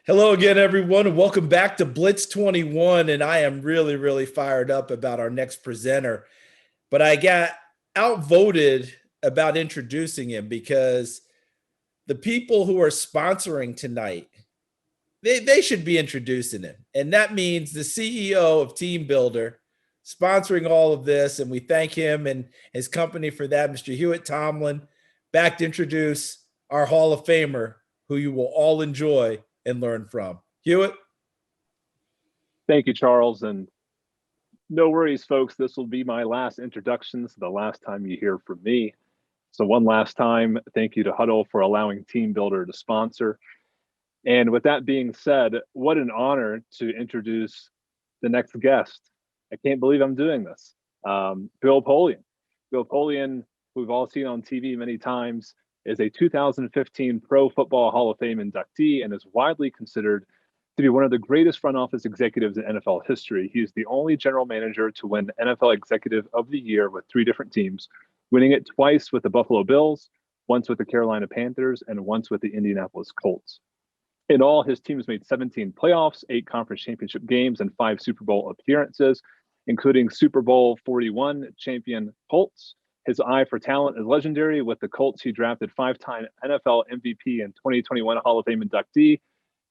Hello again, everyone, and welcome back to Blitz 21. And I am really, really fired up about our next presenter. But I got outvoted about introducing him because the people who are sponsoring tonight, they should be introducing him. And that means the CEO of Team Builder sponsoring all of this. And we thank him and his company for that, Mr. Hewitt Tomlin, back to introduce our Hall of Famer, who you will all enjoy and learn from. Hewitt. Thank you, Charles. And no worries, folks. This will be my last introduction, so the last time you hear from me. So one last time, thank you to Hudl for allowing Team Builder to sponsor. And with that being said, what an honor to introduce the next guest. I can't believe I'm doing this. Bill Polian. Bill Polian, who we've all seen on TV many times, is a 2015 Pro Football Hall of Fame inductee and is widely considered to be one of the greatest front office executives in NFL history. He is the only general manager to win NFL Executive of the Year with 3 different teams, winning it twice with the Buffalo Bills, once with the Carolina Panthers, and once with the Indianapolis Colts. In all, his team has made 17 playoffs, 8 conference championship games, and 5 Super Bowl appearances, including Super Bowl 41 champion Colts. His eye for talent is legendary. With the Colts, he drafted 5-time NFL MVP and 2021 Hall of Fame inductee.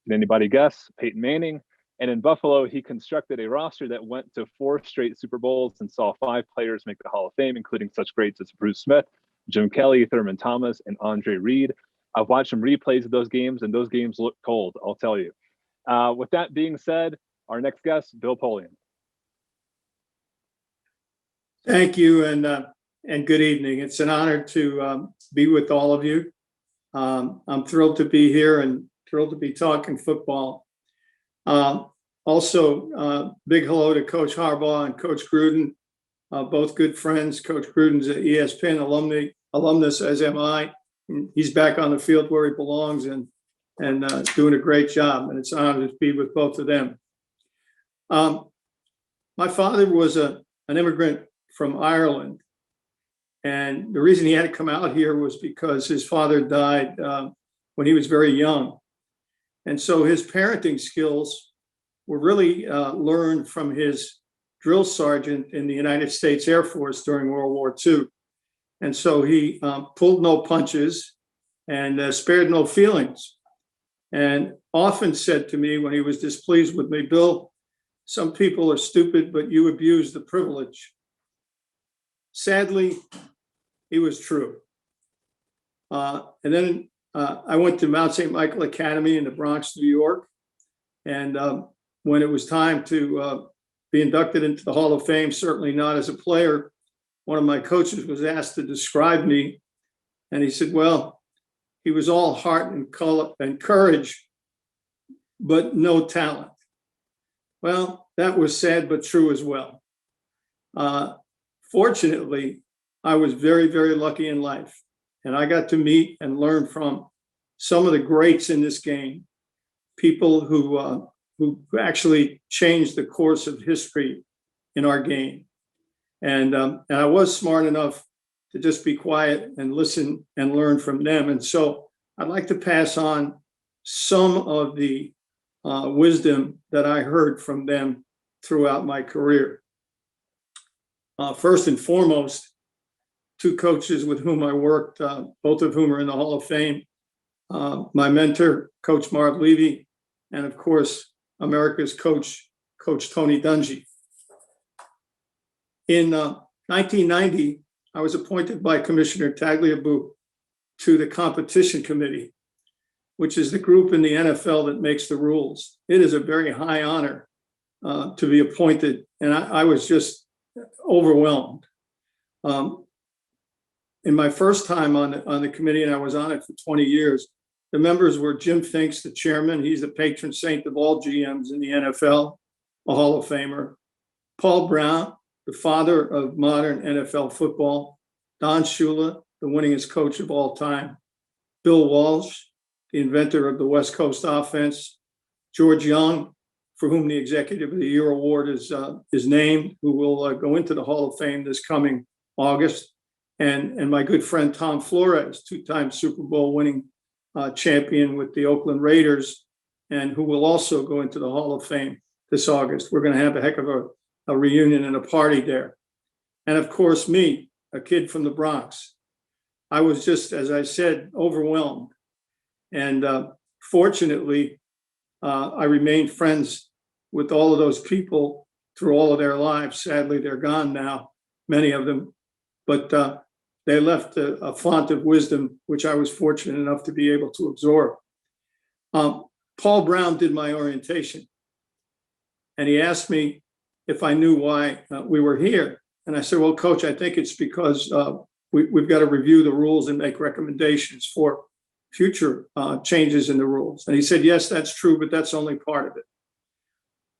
Can anybody guess? Peyton Manning. And in Buffalo, he constructed a roster that went to 4 straight Super Bowls and saw 5 players make the Hall of Fame, including such greats as Bruce Smith, Jim Kelly, Thurman Thomas, and Andre Reed. I've watched some replays of those games, and those games look cold, I'll tell you. With that being said, our next guest, Bill Polian. Thank you, and good evening. It's an honor to be with all of you. I'm thrilled to be here and thrilled to be talking football. Also, big hello to Coach Harbaugh and Coach Gruden, both good friends. Coach Gruden's an ESPN alumnus, as am I. He's back on the field where he belongs and doing a great job. And it's an honor to be with both of them. My father was an immigrant from Ireland. And the reason he had to come out here was because his father died when he was very young. And so his parenting skills were really learned from his drill sergeant in the United States Air Force during World War II. And so he pulled no punches and spared no feelings. And often said to me when he was displeased with me, Bill, some people are stupid, but you abuse the privilege. Sadly, he was true. And then I went to Mount St. Michael Academy in the Bronx, New York. And when it was time to be inducted into the Hall of Fame, certainly not as a player, one of my coaches was asked to describe me. And he said, well, he was all heart and color and courage, but no talent. Well, that was sad, but true as well. Fortunately, I was very, very lucky in life. And I got to meet and learn from some of the greats in this game, people who actually changed the course of history in our game. And I was smart enough to just be quiet and listen and learn from them. And so I'd like to pass on some of the wisdom that I heard from them throughout my career. First and foremost, 2 coaches with whom I worked, both of whom are in the Hall of Fame. My mentor, Coach Marv Levy, and of course, America's coach, Coach Tony Dungy. In 1990, I was appointed by Commissioner Tagliabue to the competition committee, which is the group in the NFL that makes the rules. It is a very high honor to be appointed, and I was just overwhelmed. In my first time on the committee, and I was on it for 20 years, the members were Jim Finks, the chairman. He's the patron saint of all GMs in the NFL, a Hall of Famer. Paul Brown, the father of modern NFL football. Don Shula, the winningest coach of all time. Bill Walsh, the inventor of the West Coast offense. George Young, for whom the Executive of the Year award is named, who will go into the Hall of Fame this coming August. And my good friend Tom Flores, 2-time Super Bowl winning champion with the Oakland Raiders, and who will also go into the Hall of Fame this August. We're going to have a heck of a reunion and a party there. And of course, me, a kid from the Bronx. I was just, as I said, overwhelmed. And fortunately, I remained friends with all of those people through all of their lives. Sadly, they're gone now, many of them. But they left a font of wisdom, which I was fortunate enough to be able to absorb. Paul Brown did my orientation. And he asked me if I knew why we were here. And I said, well, Coach, I think it's because we've got to review the rules and make recommendations for future changes in the rules. And he said, yes, that's true, but that's only part of it.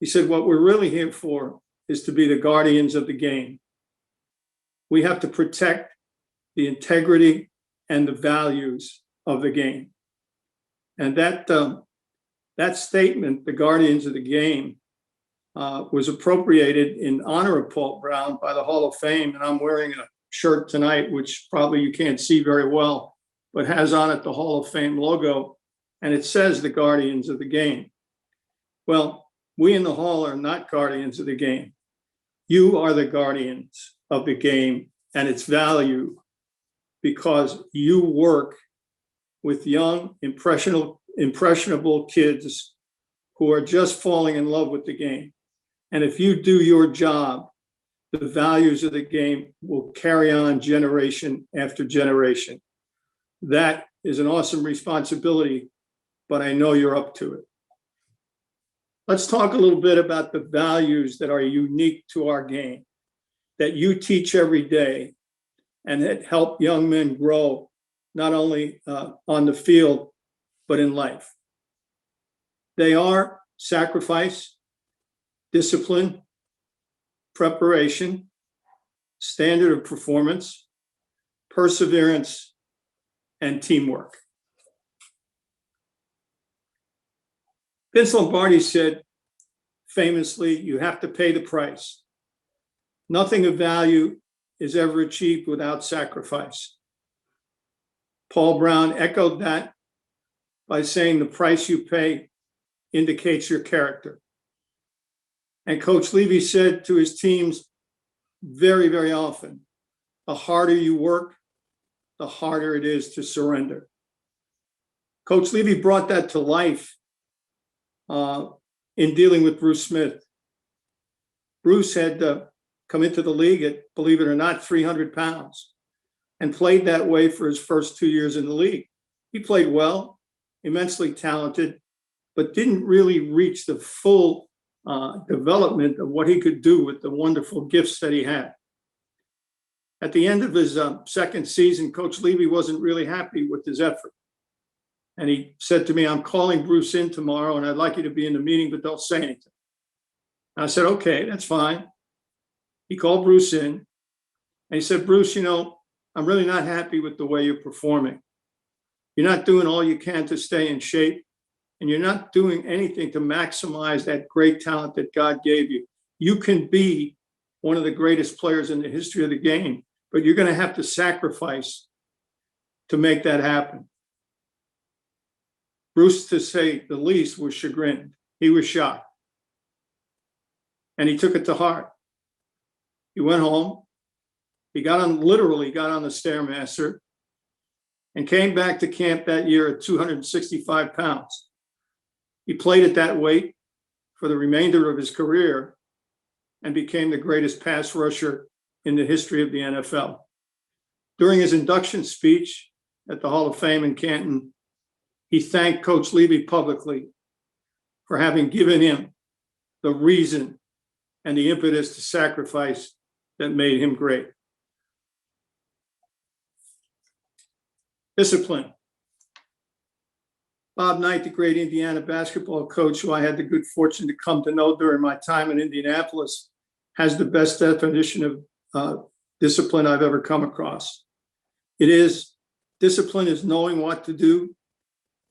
He said, what we're really here for is to be the guardians of the game. We have to protect the integrity and the values of the game. And that statement, the guardians of the game, was appropriated in honor of Paul Brown by the Hall of Fame. And I'm wearing a shirt tonight, which probably you can't see very well, but has on it the Hall of Fame logo. And it says the guardians of the game. Well, we in the Hall are not guardians of the game. You are the guardians of the game and its value, because you work with young, impressionable kids who are just falling in love with the game. And if you do your job, the values of the game will carry on generation after generation. That is an awesome responsibility, but I know you're up to it. Let's talk a little bit about the values that are unique to our game, that you teach every day and that help young men grow, not only on the field, but in life. They are sacrifice, discipline, preparation, standard of performance, perseverance, and teamwork. Vince Lombardi said famously, you have to pay the price. Nothing of value is ever achieved without sacrifice. Paul Brown echoed that by saying the price you pay indicates your character. And Coach Levy said to his teams very, very often, the harder you work, the harder it is to surrender. Coach Levy brought that to life in dealing with Bruce Smith. Bruce had come into the league at, believe it or not, 300 pounds and played that way for his first 2 years in the league. He played well, immensely talented, but didn't really reach the full development of what he could do with the wonderful gifts that he had. At the end of his second season, Coach Levy wasn't really happy with his effort. And he said to me, I'm calling Bruce in tomorrow and I'd like you to be in the meeting, but don't say anything. And I said, okay, that's fine. He called Bruce in and he said, Bruce, you know, I'm really not happy with the way you're performing. You're not doing all you can to stay in shape, and you're not doing anything to maximize that great talent that God gave you. You can be one of the greatest players in the history of the game, but you're going to have to sacrifice to make that happen. Bruce, to say the least, was chagrined. He was shocked. And he took it to heart. He went home. He literally got on the Stairmaster and came back to camp that year at 265 pounds. He played at that weight for the remainder of his career and became the greatest pass rusher in the history of the NFL. During his induction speech at the Hall of Fame in Canton, he thanked Coach Levy publicly for having given him the reason and the impetus to sacrifice that made him great. Discipline. Bob Knight, the great Indiana basketball coach who I had the good fortune to come to know during my time in Indianapolis, has the best definition of discipline I've ever come across. Discipline is knowing what to do,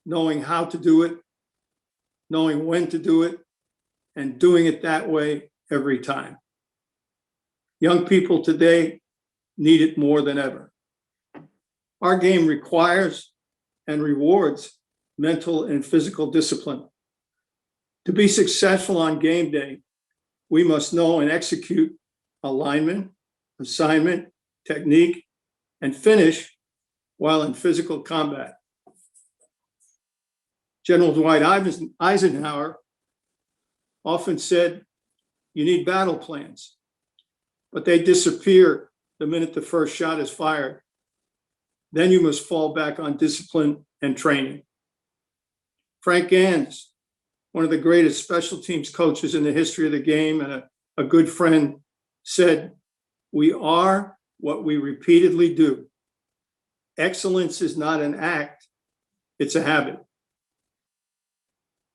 knowing how to do it, knowing when to do it, and doing it that way every time. Young people today need it more than ever. Our game requires and rewards mental and physical discipline. To be successful on game day, we must know and execute alignment, assignment, technique, and finish while in physical combat. General Dwight Eisenhower often said, you need battle plans, but they disappear the minute the first shot is fired. Then you must fall back on discipline and training. Frank Gans, one of the greatest special teams coaches in the history of the game and a good friend, said, we are what we repeatedly do. Excellence is not an act, it's a habit.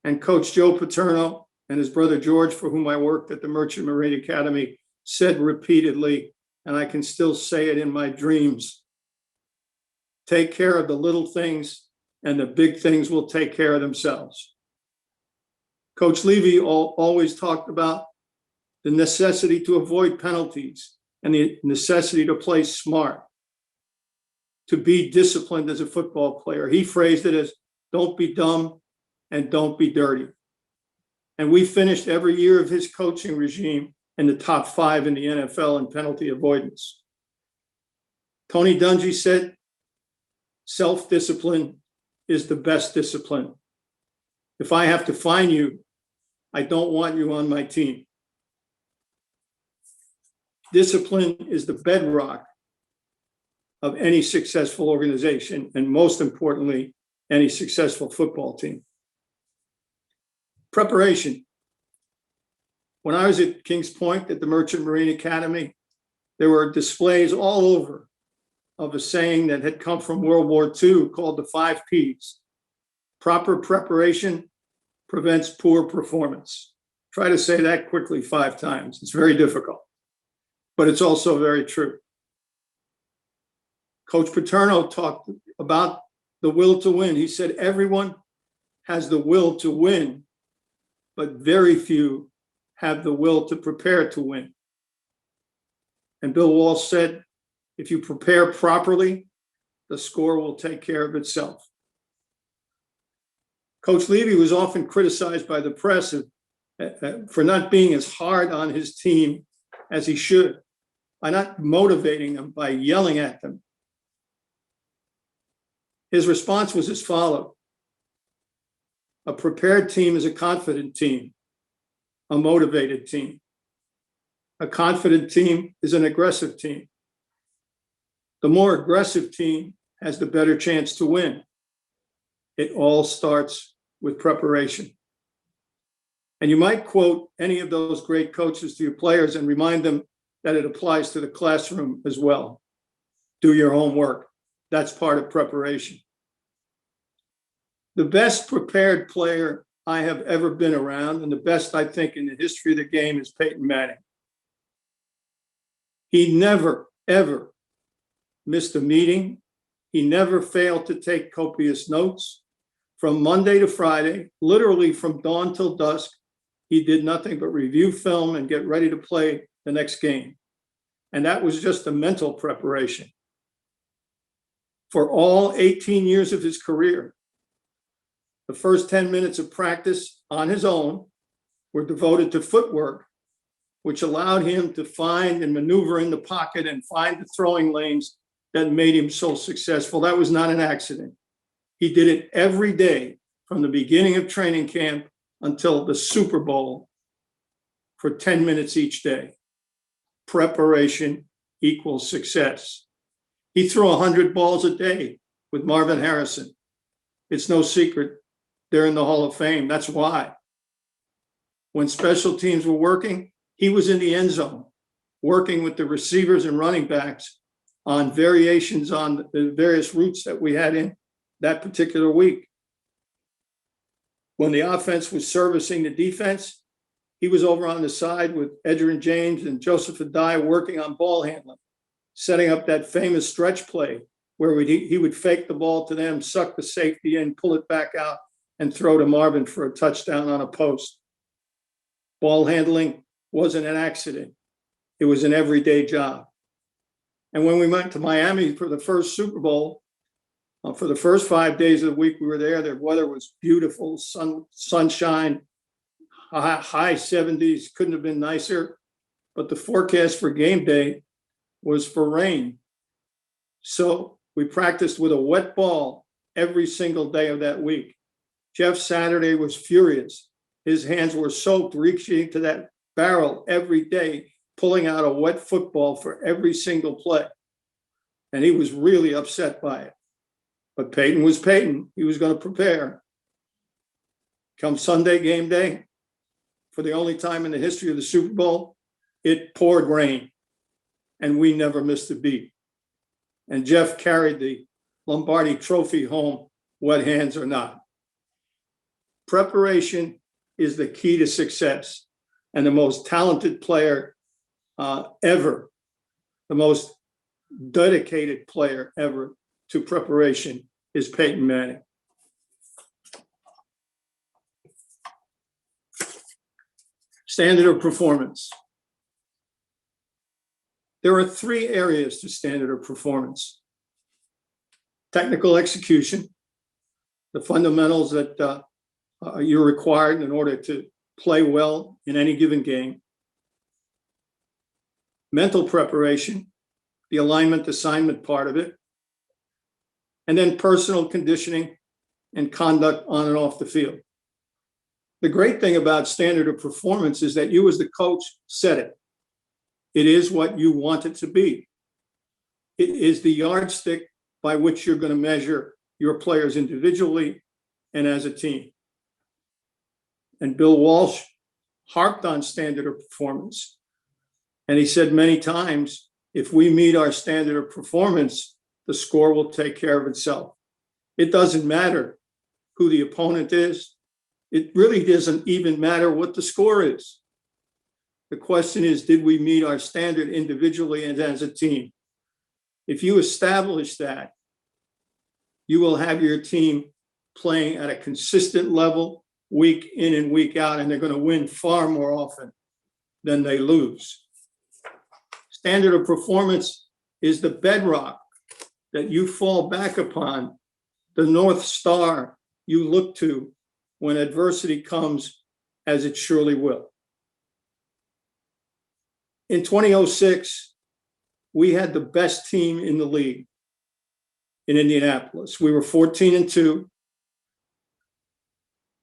And Coach Joe Paterno and his brother George, for whom I worked at the Merchant Marine Academy, said repeatedly, and I can still say it in my dreams, take care of the little things and the big things will take care of themselves. Coach Levy always talked about the necessity to avoid penalties and the necessity to play smart, to be disciplined as a football player. He phrased it as, don't be dumb and don't be dirty. And we finished every year of his coaching regime in the top 5 in the NFL in penalty avoidance. Tony Dungy said, self-discipline is the best discipline. If I have to fine you, I don't want you on my team. Discipline is the bedrock of any successful organization, and most importantly, any successful football team. Preparation. When I was at Kings Point at the Merchant Marine Academy, there were displays all over of a saying that had come from World War II called the 5 Ps. Proper preparation prevents poor performance. Try to say that quickly 5 times. It's very difficult, but it's also very true. Coach Paterno talked about the will to win. He said, everyone has the will to win, but very few have the will to prepare to win. And Bill Walsh said, if you prepare properly, the score will take care of itself. Coach Levy was often criticized by the press for not being as hard on his team as he should, by not motivating them, by yelling at them. His response was as follows. A prepared team is a confident team, a motivated team. A confident team is an aggressive team. The more aggressive team has the better chance to win. It all starts with preparation. And you might quote any of those great coaches to your players and remind them that it applies to the classroom as well. Do your homework. That's part of preparation. The best prepared player I have ever been around, and the best I think in the history of the game, is Peyton Manning. He never, ever missed a meeting. He never failed to take copious notes. From Monday to Friday, literally from dawn till dusk, he did nothing but review film and get ready to play the next game. And that was just a mental preparation. For all 18 years of his career, the first 10 minutes of practice on his own were devoted to footwork, which allowed him to find and maneuver in the pocket and find the throwing lanes that made him so successful. That was not an accident. He did it every day from the beginning of training camp until the Super Bowl for 10 minutes each day. Preparation equals success. He threw 100 balls a day with Marvin Harrison. It's no secret they're in the Hall of Fame. That's why. When special teams were working, he was in the end zone, working with the receivers and running backs on variations on the various routes that we had in that particular week. When the offense was servicing the defense, he was over on the side with Edgerrin James and Joseph Adai working on ball handling, setting up that famous stretch play where he would fake the ball to them, suck the safety in, pull it back out, and throw to Marvin for a touchdown on a post. Ball handling wasn't an accident. It was an everyday job. And when we went to Miami for the first Super Bowl, for the first 5 days of the week we were there, the weather was beautiful, sunshine, high 70s, couldn't have been nicer, but the forecast for game day was for rain. So we practiced with a wet ball every single day of that week. Jeff Saturday was furious. His hands were soaked, reaching to that barrel every day, pulling out a wet football for every single play. And he was really upset by it. But Peyton was Peyton. He was going to prepare. Come Sunday game day, for the only time in the history of the Super Bowl, it poured rain, and we never missed a beat. And Jeff carried the Lombardi Trophy home, wet hands or not. Preparation is the key to success, and the most talented player ever, the most dedicated player ever to preparation is Peyton Manning. Standard of performance. There are three areas to standard of performance: technical execution, the fundamentals that you're required in order to play well in any given game; mental preparation, the alignment assignment part of it; and then personal conditioning and conduct on and off the field. The great thing about standard of performance is that you as the coach set it. It is what you want it to be. It is the yardstick by which you're going to measure your players individually and as a team. And Bill Walsh harped on standard of performance. And he said many times, if we meet our standard of performance, the score will take care of itself. It doesn't matter who the opponent is. It really doesn't even matter what the score is. The question is, did we meet our standard individually and as a team? If you establish that, you will have your team playing at a consistent level week in and week out, and they're going to win far more often than they lose. Standard of performance is the bedrock that you fall back upon, the North Star you look to when adversity comes, as it surely will. In 2006, we had the best team in the league in Indianapolis. We were 14-2.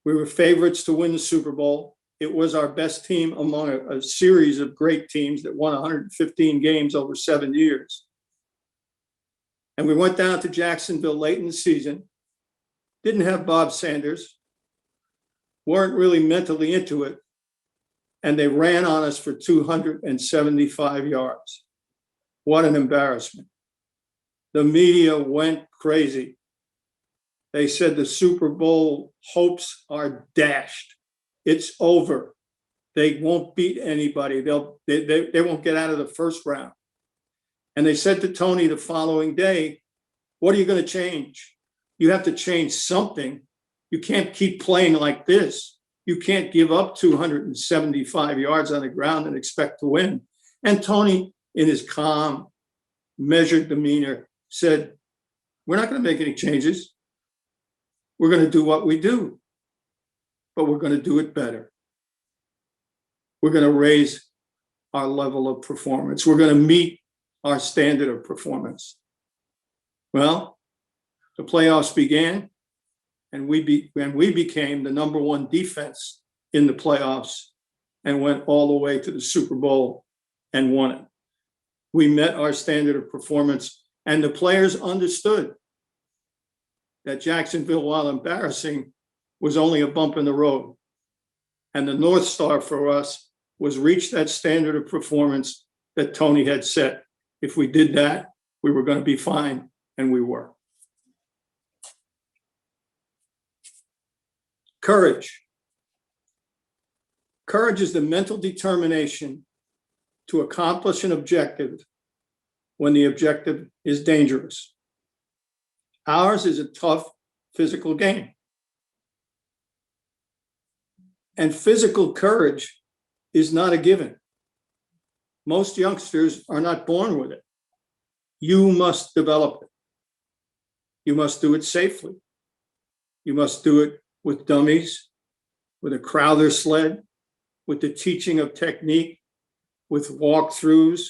We were favorites to win the Super Bowl. It was our best team among a series of great teams that won 115 games over 7 years. And we went down to Jacksonville late in the season, didn't have Bob Sanders, weren't really mentally into it, and they ran on us for 275 yards. What an embarrassment. The media went crazy. They said the Super Bowl hopes are dashed. It's over. They won't beat anybody. They won't get out of the first round. And they said to Tony the following day, what are you going to change? You have to change something. You can't keep playing like this. You can't give up 275 yards on the ground and expect to win. And Tony, in his calm, measured demeanor, said, we're not going to make any changes. We're going to do what we do, but we're going to do it better. We're going to raise our level of performance. We're going to meet our standard of performance. Well, the playoffs began, and we became the number one defense in the playoffs and went all the way to the Super Bowl and won it. We met our standard of performance, and the players understood that Jacksonville, while embarrassing, was only a bump in the road. And the North Star for us was reach that standard of performance that Tony had set. If we did that, we were going to be fine, and we were. Courage. Courage is the mental determination to accomplish an objective when the objective is dangerous. Ours is a tough physical game. And physical courage is not a given. Most youngsters are not born with it. You must develop it. You must do it safely. You must do it with dummies, with a Crowther sled, with the teaching of technique, with walkthroughs,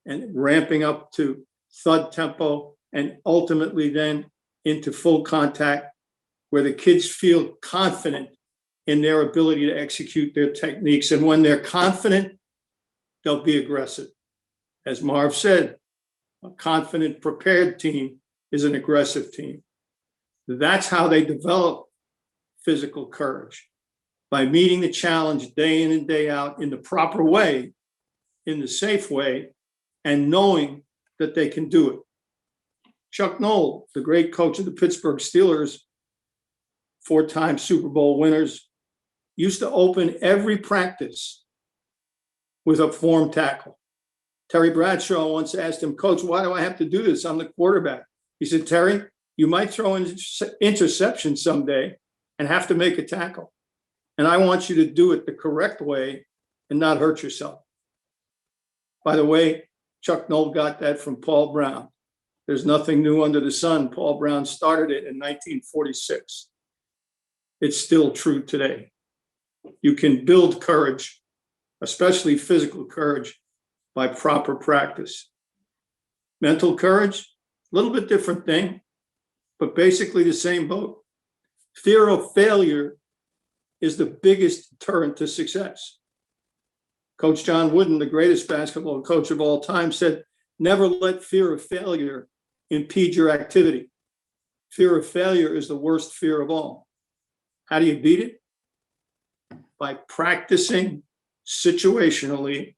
and ramping up to thud tempo, and ultimately then into full contact, where the kids feel confident in their ability to execute their techniques. And when they're confident, they'll be aggressive. As Marv said, a confident, prepared team is an aggressive team. That's how they develop physical courage, by meeting the challenge day in and day out in the proper way, in the safe way, and knowing that they can do it. Chuck Noll, the great coach of the Pittsburgh Steelers, 4-time Super Bowl winners, used to open every practice with a form tackle. Terry Bradshaw once asked him, "Coach, why do I have to do this? I'm the quarterback." He said, "Terry, you might throw an interception someday and have to make a tackle. And I want you to do it the correct way and not hurt yourself." By the way, Chuck Noll got that from Paul Brown. There's nothing new under the sun. Paul Brown started it in 1946. It's still true today. You can build courage, especially physical courage, by proper practice. Mental courage, a little bit different thing, but basically the same boat. Fear of failure is the biggest deterrent to success. Coach John Wooden, the greatest basketball coach of all time, said, "Never let fear of failure impede your activity. Fear of failure is the worst fear of all." How do you beat it? By practicing situationally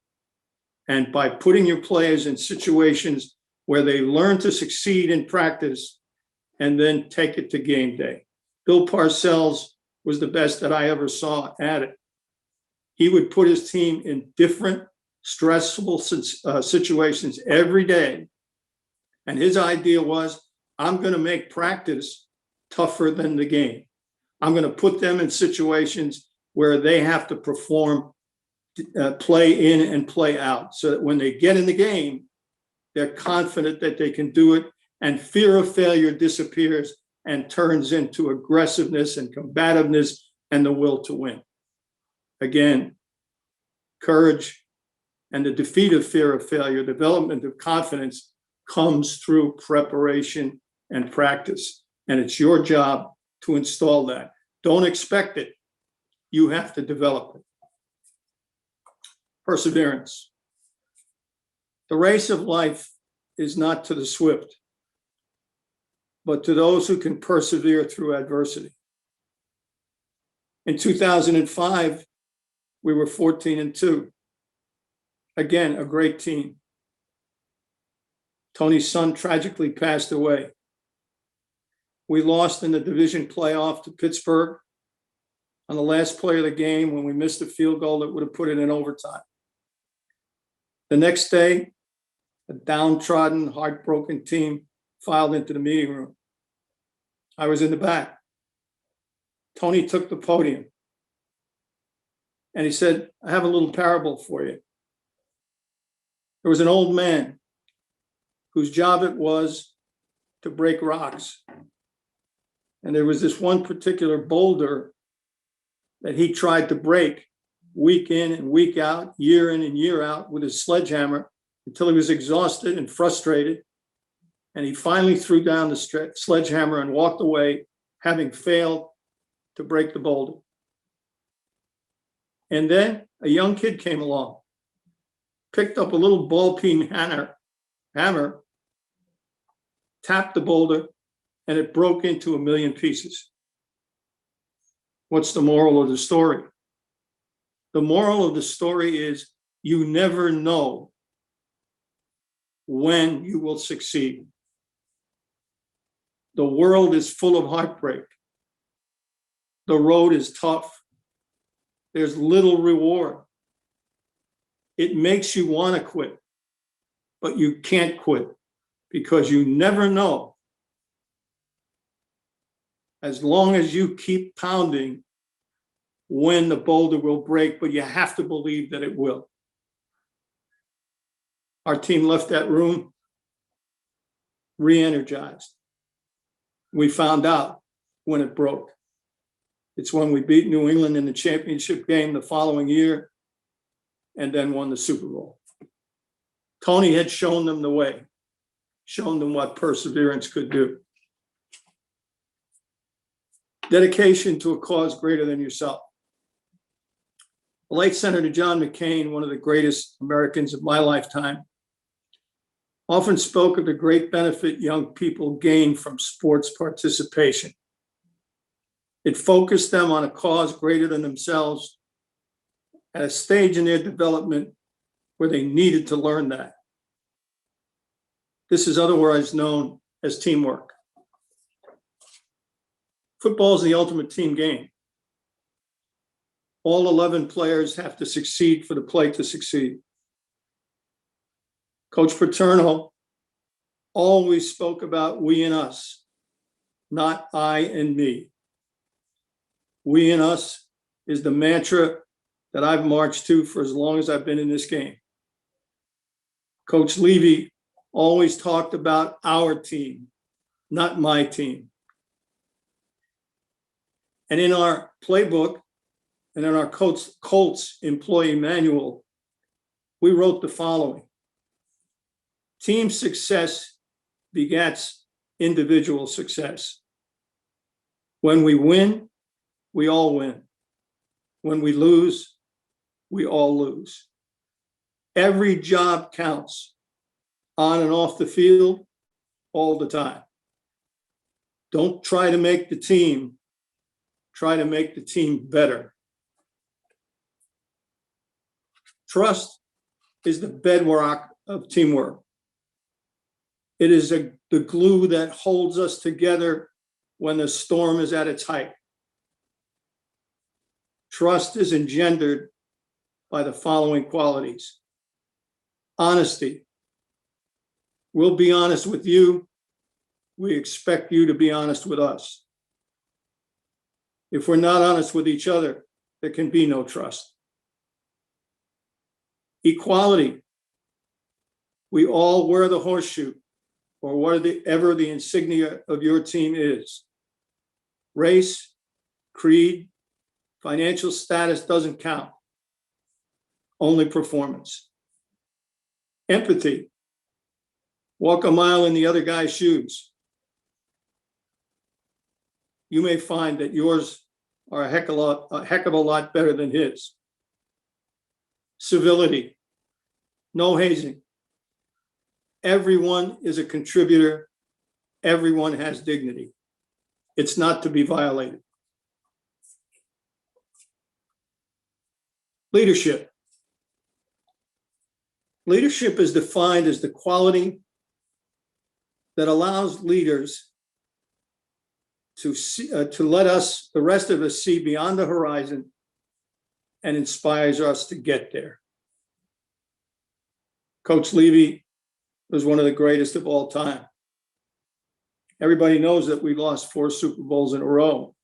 and by putting your players in situations where they learn to succeed in practice and then take it to game day. Bill Parcells was the best that I ever saw at it. He would put his team in different stressful situations every day. And his idea was, I'm going to make practice tougher than the game. I'm going to put them in situations where they have to perform, play in and play out, so that when they get in the game, they're confident that they can do it, and fear of failure disappears and turns into aggressiveness and combativeness and the will to win. Again, courage and the defeat of fear of failure, development of confidence, comes through preparation and practice. And it's your job to install that. Don't expect it. You have to develop it. Perseverance. The race of life is not to the swift, but to those who can persevere through adversity. In 2005, we were 14-2. Again, a great team. Tony's son tragically passed away. We lost in the division playoff to Pittsburgh on the last play of the game when we missed a field goal that would have put it in overtime. The next day, a downtrodden, heartbroken team filed into the meeting room. I was in the back. Tony took the podium and he said, "I have a little parable for you." There was an old man whose job it was to break rocks. And there was this one particular boulder that he tried to break week in and week out, year in and year out with his sledgehammer until he was exhausted and frustrated. And he finally threw down the sledgehammer and walked away, having failed to break the boulder. And then a young kid came along, picked up a little ball-peen hammer, tapped the boulder, and it broke into 1,000,000 pieces. What's the moral of the story? The moral of the story is you never know when you will succeed. The world is full of heartbreak. The road is tough. There's little reward. It makes you want to quit, but you can't quit because you never know. As long as you keep pounding, when the boulder will break, but you have to believe that it will. Our team left that room re-energized. We found out when it broke. It's when we beat New England in the championship game the following year and then won the Super Bowl. Tony had shown them the way, shown them what perseverance could do. Dedication to a cause greater than yourself. The late Senator John McCain, one of the greatest Americans of my lifetime, often spoke of the great benefit young people gain from sports participation. It focused them on a cause greater than themselves at a stage in their development where they needed to learn that. This is otherwise known as teamwork. Football is the ultimate team game. All 11 players have to succeed for the play to succeed. Coach Paterno always spoke about we and us, not I and me. We and us is the mantra that I've marched to for as long as I've been in this game. Coach Levy always talked about our team, not my team. And in our playbook and in our Colts employee manual, we wrote the following: team success begets individual success. When we win, we all win. When we lose, we all lose. Every job counts, on and off the field, all the time. Don't try to make the team, try to make the team better. Trust is the bedrock of teamwork. It is the glue that holds us together when the storm is at its height. Trust is engendered by the following qualities: honesty. We'll be honest with you. We expect you to be honest with us. If we're not honest with each other, there can be no trust. Equality. We all wear the horseshoe, or whatever the insignia of your team is. Race, creed, financial status doesn't count. Only performance. Empathy. Walk a mile in the other guy's shoes. You may find that yours are a heck of a lot better than his. Civility. No hazing. Everyone is a contributor. Everyone has dignity. It's not to be violated. Leadership. Leadership is defined as the quality that allows leaders to let us, the rest of us, see beyond the horizon and inspires us to get there. Coach Levy was one of the greatest of all time. Everybody knows that we lost 4 Super Bowls in a row.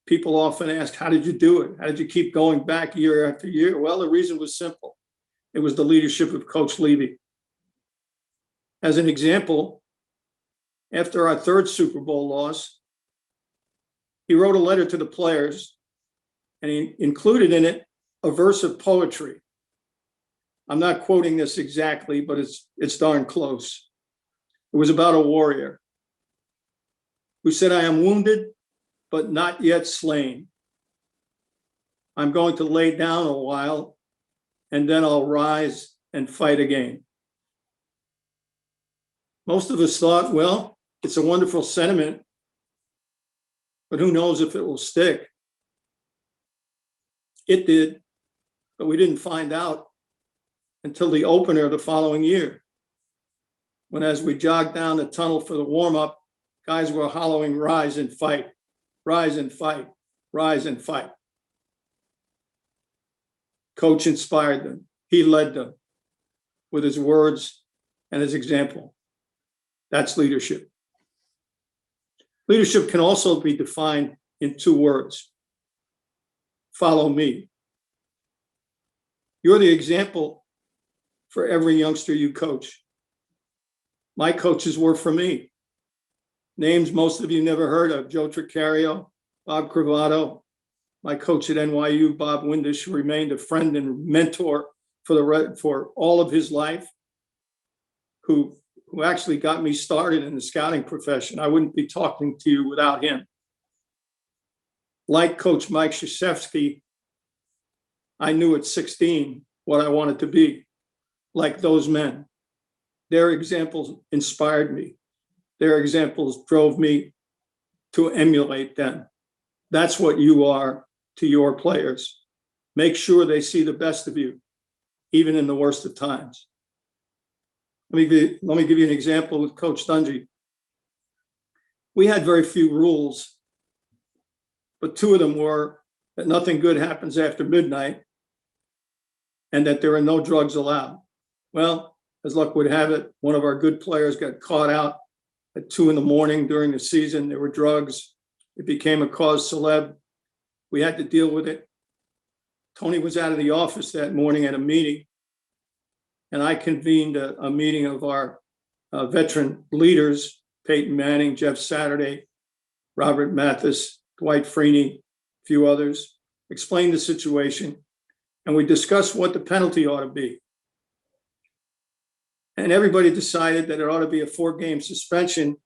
People often ask, how did you do it? How did you keep going back year after year? Well, the reason was simple. It was the leadership of Coach Levy. As an example, after our 3rd Super Bowl loss, he wrote a letter to the players, and he included in it a verse of poetry. I'm not quoting this exactly, but it's darn close. It was about a warrior who said, I am wounded, but not yet slain. I'm going to lay down a while, and then I'll rise and fight again. Most of us thought, well, it's a wonderful sentiment, but who knows if it will stick? It did, but we didn't find out until the opener the following year, when as we jogged down the tunnel for the warm-up, guys were hollering, rise and fight, rise and fight, rise and fight. Coach inspired them. He led them with his words and his example. That's leadership. Leadership can also be defined in 2 words. Follow me. You're the example for every youngster you coach. My coaches were for me. Names most of you never heard of: Joe Tricario, Bob Cravato, my coach at NYU, Bob Windish, who remained a friend and mentor for all of his life, who actually got me started in the scouting profession. I wouldn't be talking to you without him. Like Coach Mike Krzyzewski, I knew at 16 what I wanted to be, like those men. Their examples inspired me. Their examples drove me to emulate them. That's what you are to your players. Make sure they see the best of you, even in the worst of times. Let me give you an example with Coach Dungy. We had very few rules, but two of them were that nothing good happens after midnight and that there are no drugs allowed. Well, as luck would have it, one of our good players got caught out at 2 a.m. during the season. There were drugs. It became a cause célèbre. We had to deal with it. Tony was out of the office that morning at a meeting, and I convened a meeting of our veteran leaders, Peyton Manning, Jeff Saturday, Robert Mathis, Dwight Freeney, a few others, explained the situation, and we discussed what the penalty ought to be. And everybody decided that it ought to be a 4-game suspension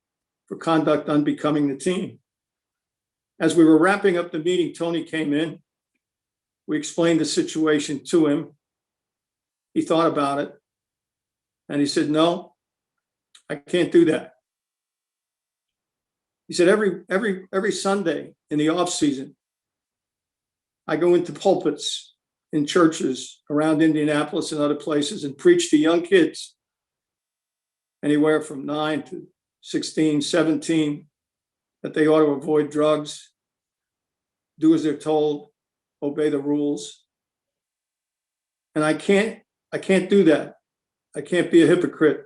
for conduct unbecoming the team. As we were wrapping up the meeting, Tony came in. We explained the situation to him. He thought about it, and he said, "No, I can't do that." He said, every Sunday in the off season, I go into pulpits in churches around Indianapolis and other places and preach to young kids, anywhere from 9 to 16, 17, that they ought to avoid drugs, do as they're told, obey the rules. And I can't do that. I can't be a hypocrite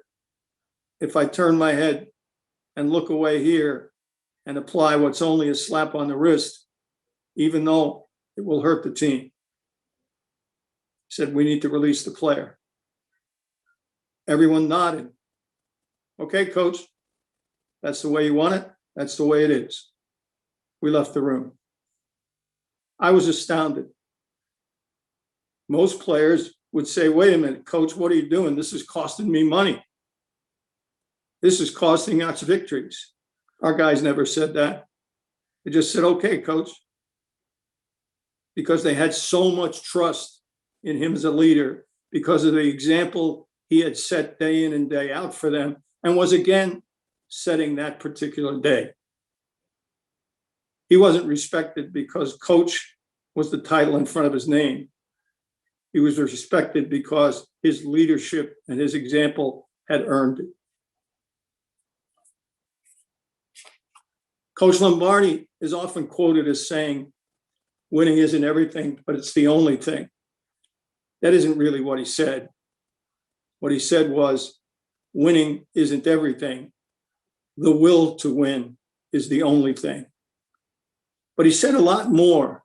if I turn my head and look away here and apply what's only a slap on the wrist, even though it will hurt the team. He said, we need to release the player. Everyone nodded. Okay, coach, that's the way you want it. That's the way it is. We left the room. I was astounded. Most players would say, wait a minute, coach, what are you doing? This is costing me money. This is costing us victories. Our guys never said that. They just said, okay, coach. Because they had so much trust in him as a leader, because of the example he had set day in and day out for them, and was again setting that particular day. He wasn't respected because coach was the title in front of his name. He was respected because his leadership and his example had earned it. Coach Lombardi is often quoted as saying, winning isn't everything, but it's the only thing. That isn't really what he said. What he said was, winning isn't everything. The will to win is the only thing. But he said a lot more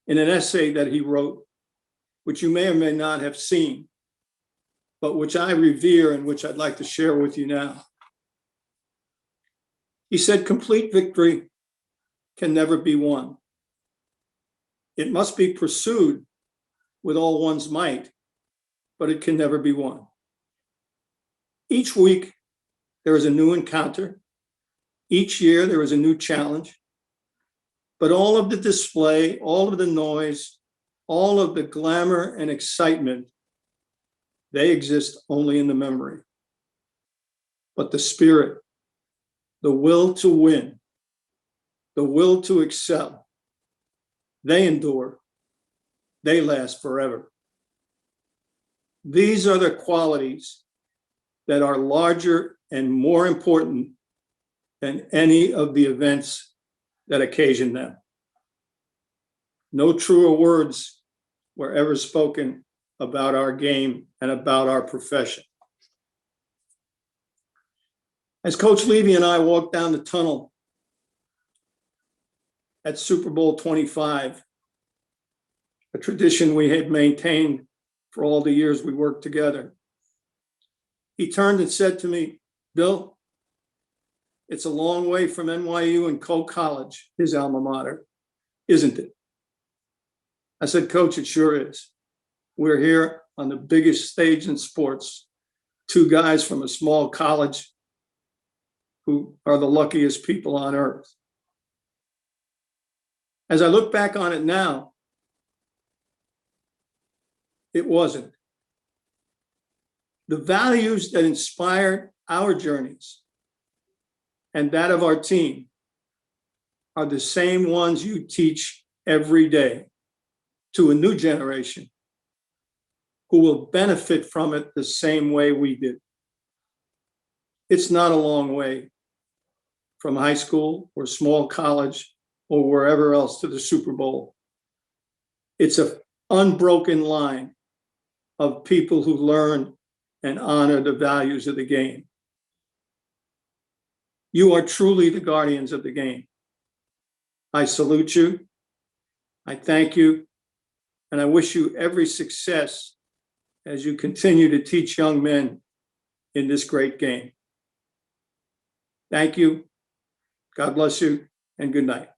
in an essay that he wrote, which you may or may not have seen, but which I revere and which I'd like to share with you now. He said, complete victory can never be won. It must be pursued with all one's might, but it can never be won. Each week, there is a new encounter. Each year, there is a new challenge. But all of the display, all of the noise, all of the glamour and excitement, they exist only in the memory. But the spirit, the will to win, the will to excel, they endure, they last forever. These are the qualities that are larger and more important than any of the events that occasion them. No truer words were ever spoken about our game and about our profession. As Coach Levy and I walked down the tunnel at Super Bowl 25, a tradition we had maintained for all the years we worked together, he turned and said to me, Bill, It's a long way from NYU and Coe College, his alma mater, isn't it? I said, Coach, it sure is. We're here on the biggest stage in sports, two guys from a small college who are the luckiest people on earth. As I look back on it now, it wasn't. The values that inspired our journeys and that of our team are the same ones you teach every day to a new generation who will benefit from it the same way we did. It's not a long way from high school or small college or wherever else to the Super Bowl. It's an unbroken line of people who learn and honor the values of the game. You are truly the guardians of the game. I salute you. I thank you. And I wish you every success as you continue to teach young men in this great game. Thank you. God bless you, and good night.